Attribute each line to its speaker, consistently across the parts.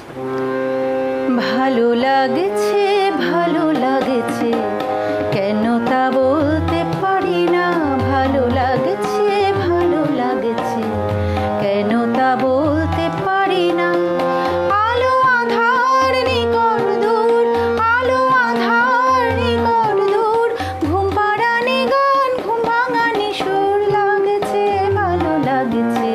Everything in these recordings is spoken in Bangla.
Speaker 1: ভালো লাগছে, ভালো লাগছে, কেন তা বলতে পারি না। ভালো লাগছে, ভালো লাগছে, কেন তা বলতে পারি না। আলো আধার নিকট দূর, আলো আধার নিকট দূর, ঘুম পাড়ানি গান, ঘুম ভাঙানি সুর। লাগছে, ভালো লাগছে,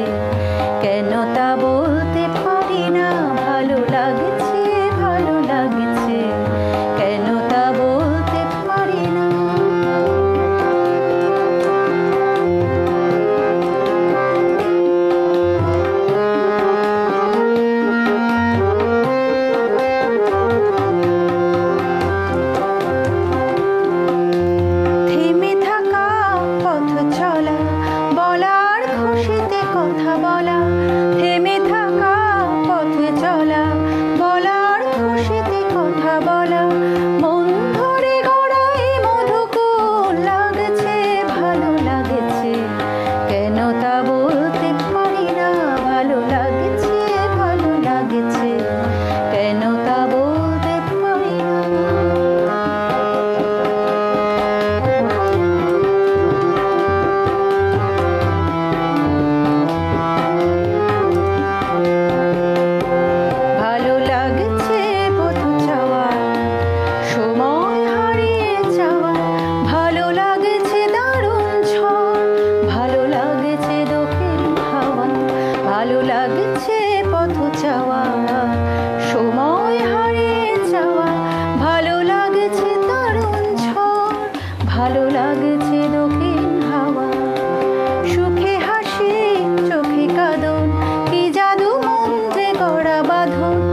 Speaker 1: কেন তা বলতে পারি না। ভালো লাগছে, ভালো লাগছে, কেন তা বলতে পারি না। থেমে থাকা পথ চলা, বলার খুশিতে কথা বলা। থেমে থাকা পথ চলা, বলার খুশিতে কথা বলা। মন ধরে গড়াই মধুকুল। লাগছে, ভালো লাগছে, কেন তা বলতে পারি না। ভালো লাগছে, ভালো লাগছে, কেন তা বলতে পারি না। ভালো লাগছে পথ চাওয়া, সময় হারিয়ে যাওয়া। ভালো লাগছে দারুণ ঝড়, ভালো লাগছে দক্ষিণ হাওয়া। ভালো লাগছে পথ চাওয়া, সময় হারিয়ে যাওয়া। ভালো লাগছে দারুণ ঝড়, ভালো লাগছে দক্ষিণ হাওয়া। সুখে হাসি, চোখে কাঁদন, কি জাদু মন্ত্রে গড়া বাঁধন।